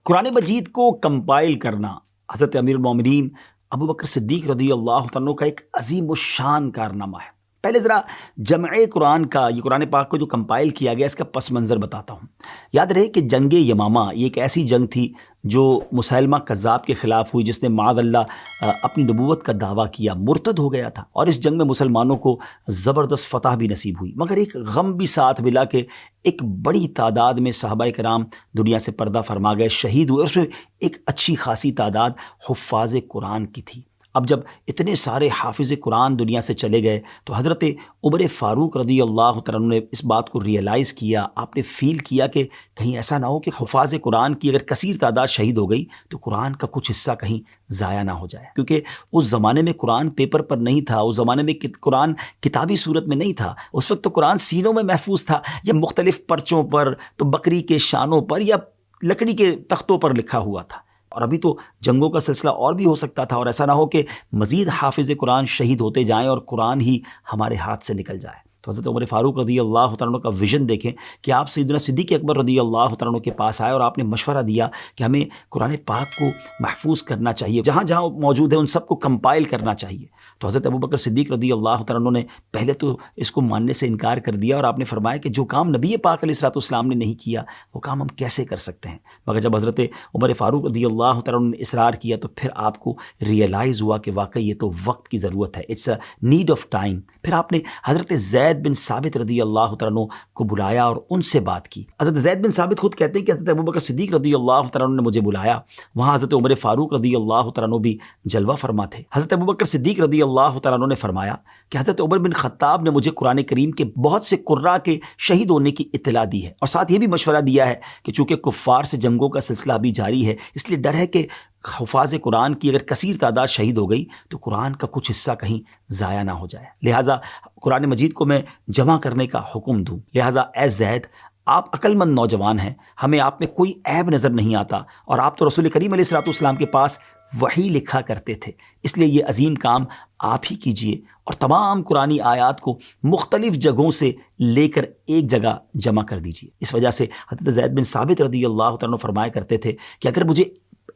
قرآن مجید کو کمپائل کرنا حضرت امیر المومنین ابو بکر صدیق رضی اللہ تعالیٰ عنہ کا ایک عظیم الشان کارنامہ ہے۔ پہلے ذرا جمع قرآن کا، یہ قرآن پاک کو جو کمپائل کیا گیا اس کا پس منظر بتاتا ہوں۔ یاد رہے کہ جنگ یمامہ یہ ایک ایسی جنگ تھی جو مسیلمہ کذاب کے خلاف ہوئی، جس نے معاذ اللہ اپنی نبوت کا دعویٰ کیا، مرتد ہو گیا تھا، اور اس جنگ میں مسلمانوں کو زبردست فتح بھی نصیب ہوئی، مگر ایک غم بھی ساتھ ملا کہ ایک بڑی تعداد میں صحابہ کرام دنیا سے پردہ فرما گئے، شہید ہوئے، اور اس میں ایک اچھی خاصی تعداد حفاظ قرآن کی تھی۔ اب جب اتنے سارے حافظ قرآن دنیا سے چلے گئے تو حضرت عمر فاروق رضی اللہ تعالیٰ عنہ نے اس بات کو ریئلائز کیا، آپ نے فیل کیا کہ کہیں ایسا نہ ہو کہ حفاظ قرآن کی اگر کثیر تعداد شہید ہو گئی تو قرآن کا کچھ حصہ کہیں ضائع نہ ہو جائے، کیونکہ اس زمانے میں قرآن پیپر پر نہیں تھا، اس زمانے میں قرآن کتابی صورت میں نہیں تھا، اس وقت تو قرآن سینوں میں محفوظ تھا، یا مختلف پرچوں پر، تو بکری کے شانوں پر یا لکڑی کے تختوں پر لکھا ہوا تھا، اور ابھی تو جنگوں کا سلسلہ اور بھی ہو سکتا تھا، اور ایسا نہ ہو کہ مزید حافظ قرآن شہید ہوتے جائیں اور قرآن ہی ہمارے ہاتھ سے نکل جائے۔ تو حضرت عمر فاروق رضی اللہ تعالیٰ عنہ کا ویژن دیکھیں کہ آپ سیدنا صدیق اکبر رضی اللہ تعالیٰ عنہ کے پاس آئے اور آپ نے مشورہ دیا کہ ہمیں قرآن پاک کو محفوظ کرنا چاہیے، جہاں جہاں موجود ہے ان سب کو کمپائل کرنا چاہیے۔ تو حضرت ابوبکر صدیق رضی اللہ تعالیٰ عنہ نے پہلے تو اس کو ماننے سے انکار کر دیا، اور آپ نے فرمایا کہ جو کام نبی پاک علیہ الصلوۃ والسلام نے نہیں کیا وہ کام ہم کیسے کر سکتے ہیں۔ مگر جب حضرت عمر فاروق رضی اللہ تعالیٰ عنہ نے اصرار کیا تو پھر آپ کو ریئلائز ہوا کہ واقعی یہ تو وقت کی ضرورت ہے، it's a need of time. پھر آپ نے حضرت زید بن ثابت رضی اللہ تعالیٰ عنہ کو بلایا اور ان سے بات کی۔ حضرت زید بن ثابت خود کہتے ہیں کہ حضرت ابوبکر صدیق رضی اللہ تعالیٰ عنہ نے مجھے بلایا، وہاں حضرت عمر فاروق رضی اللہ تعالیٰ عنہ بھی جلوہ فرما تھے۔ حضرت ابوبکر صدیق رضی اللہ تعالیٰ عنہ نے فرمایا کہ حضرت عمر بن خطاب نے مجھے قرآن کریم کے بہت سے قراء کے شہید ہونے کی اطلاع دی ہے، اور ساتھ یہ بھی مشورہ دیا ہے کہ چونکہ کفار سے جنگوں کا سلسلہ ابھی جاری ہے، اس لیے ڈر ہے کہ حفاظ قرآن کی اگر کثیر تعداد شہید ہو گئی تو قرآن کا کچھ حصہ کہیں ضائع نہ ہو جائے، لہٰذا قرآن مجید کو میں جمع کرنے کا حکم دوں۔ لہٰذا اے زید، آپ عقل مند نوجوان ہیں، ہمیں آپ میں کوئی عیب نظر نہیں آتا، اور آپ تو رسول کریم علیہ الصلوۃ والسلام کے پاس وحی لکھا کرتے تھے، اس لیے یہ عظیم کام آپ ہی کیجئے اور تمام قرآنی آیات کو مختلف جگہوں سے لے کر ایک جگہ جمع کر دیجئے۔ اس وجہ سے حضرت زید بن ثابت رضی اللہ تعالیٰ عنہ فرمایا کرتے تھے کہ اگر مجھے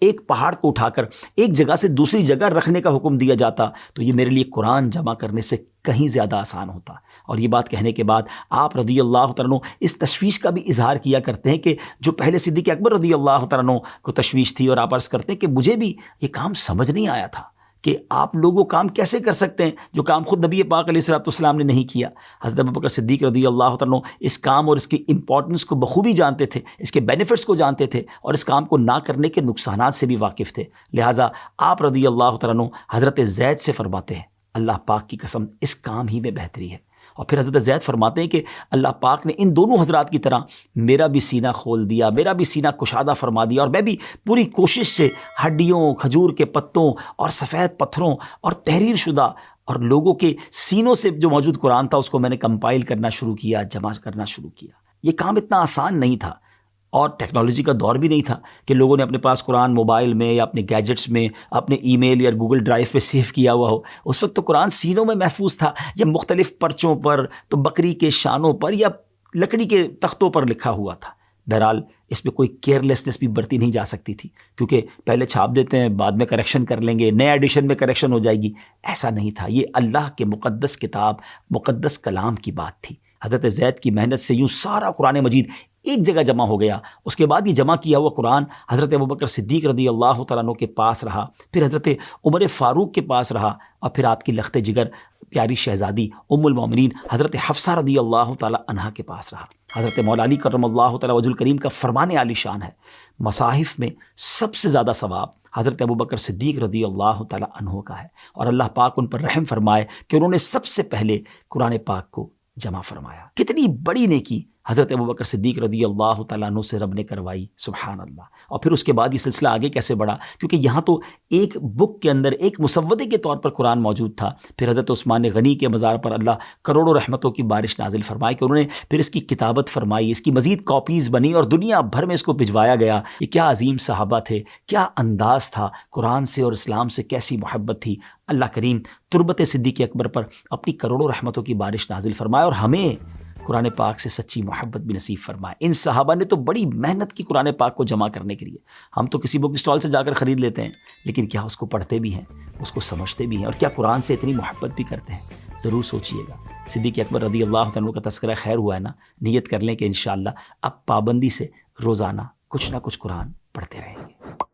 ایک پہاڑ کو اٹھا کر ایک جگہ سے دوسری جگہ رکھنے کا حکم دیا جاتا تو یہ میرے لیے قرآن جمع کرنے سے کہیں زیادہ آسان ہوتا۔ اور یہ بات کہنے کے بعد آپ رضی اللہ تعالیٰ عنہ اس تشویش کا بھی اظہار کیا کرتے ہیں کہ جو پہلے صدیق اکبر رضی اللہ تعالیٰ عنہ کو تشویش تھی، اور آپ عرض کرتے ہیں کہ مجھے بھی یہ کام سمجھ نہیں آیا تھا کہ آپ لوگوں کام کیسے کر سکتے ہیں جو کام خود نبی پاک علیہ الصلوۃ والسلام نے نہیں کیا۔ حضرت ابوبکر صدیق رضی اللہ تعالیٰ عنہ اس کام اور اس کی امپورٹنس کو بخوبی جانتے تھے، اس کے بینیفٹس کو جانتے تھے، اور اس کام کو نہ کرنے کے نقصانات سے بھی واقف تھے، لہٰذا آپ رضی اللہ تعالیٰ عنہ حضرت زید سے فرماتے ہیں اللہ پاک کی قسم اس کام ہی میں بہتری ہے۔ اور پھر حضرت زید فرماتے ہیں کہ اللہ پاک نے ان دونوں حضرات کی طرح میرا بھی سینہ کھول دیا، میرا بھی سینہ کشادہ فرما دیا، اور میں بھی پوری کوشش سے ہڈیوں، کھجور کے پتوں اور سفید پتھروں اور تحریر شدہ اور لوگوں کے سینوں سے جو موجود قرآن تھا اس کو میں نے کمپائل کرنا شروع کیا، جمع کرنا شروع کیا۔ یہ کام اتنا آسان نہیں تھا، اور ٹیکنالوجی کا دور بھی نہیں تھا کہ لوگوں نے اپنے پاس قرآن موبائل میں یا اپنے گیجٹس میں، اپنے ای میل یا گوگل ڈرائیو پہ سیو کیا ہوا ہو۔ اس وقت تو قرآن سینوں میں محفوظ تھا، یا مختلف پرچوں پر، تو بکری کے شانوں پر یا لکڑی کے تختوں پر لکھا ہوا تھا۔ بہرحال اس میں کوئی کیئرلیسنس بھی برتی نہیں جا سکتی تھی، کیونکہ پہلے چھاپ دیتے ہیں، بعد میں کریکشن کر لیں گے، نئے ایڈیشن میں کریکشن ہو جائے گی، ایسا نہیں تھا۔ یہ اللہ کے مقدس کتاب، مقدس کلام کی بات تھی۔ حضرت زید کی محنت سے یوں سارا قرآن مجید ایک جگہ جمع ہو گیا۔ اس کے بعد یہ جمع کیا ہوا قرآن حضرت ابوبکر صدیق رضی اللہ تعالیٰ عنہ کے پاس رہا، پھر حضرت عمر فاروق کے پاس رہا، اور پھر آپ کی لخت جگر پیاری شہزادی ام المومنین حضرت حفصہ رضی اللہ تعالیٰ عنہا کے پاس رہا۔ حضرت مولا علی کرم اللہ تعالیٰ وجہ الکریم کا فرمان عالی شان ہے، مصاحف میں سب سے زیادہ ثواب حضرت ابوبکر صدیق رضی اللہ تعالیٰ عنہ کا ہے، اور اللہ پاک ان پر رحم فرمائے کہ انہوں نے سب سے پہلے قرآن پاک کو جمع فرمایا۔ کتنی بڑی نیکی حضرت ابوبکر صدیق رضی اللہ تعالیٰ عنہ سے رب نے کروائی، سبحان اللہ۔ اور پھر اس کے بعد یہ سلسلہ آگے کیسے بڑھا، کیونکہ یہاں تو ایک بک کے اندر ایک مسودے کے طور پر قرآن موجود تھا۔ پھر حضرت عثمان غنی کے مزار پر اللہ کروڑوں رحمتوں کی بارش نازل فرمائی کہ انہوں نے پھر اس کی کتابت فرمائی، اس کی مزید کاپیز بنی اور دنیا بھر میں اس کو بھجوایا گیا۔ یہ کیا عظیم صحابہ تھے، کیا انداز تھا، قرآن سے اور اسلام سے کیسی محبت تھی۔ اللہ کریم تربت صدیق اکبر پر اپنی کروڑوں رحمتوں کی بارش نازل فرمائے، اور ہمیں قرآن پاک سے سچی محبت بھی نصیب فرمائے۔ ان صحابہ نے تو بڑی محنت کی قرآن پاک کو جمع کرنے کے لیے۔ ہم تو کسی بک اسٹال سے جا کر خرید لیتے ہیں، لیکن کیا اس کو پڑھتے بھی ہیں، اس کو سمجھتے بھی ہیں، اور کیا قرآن سے اتنی محبت بھی کرتے ہیں؟ ضرور سوچئے گا۔ صدیق اکبر رضی اللہ عنہ کا تذکرہ خیر ہوا ہے نا، نیت کر لیں کہ انشاءاللہ اب پابندی سے روزانہ کچھ نہ کچھ قرآن پڑھتے رہیں گے۔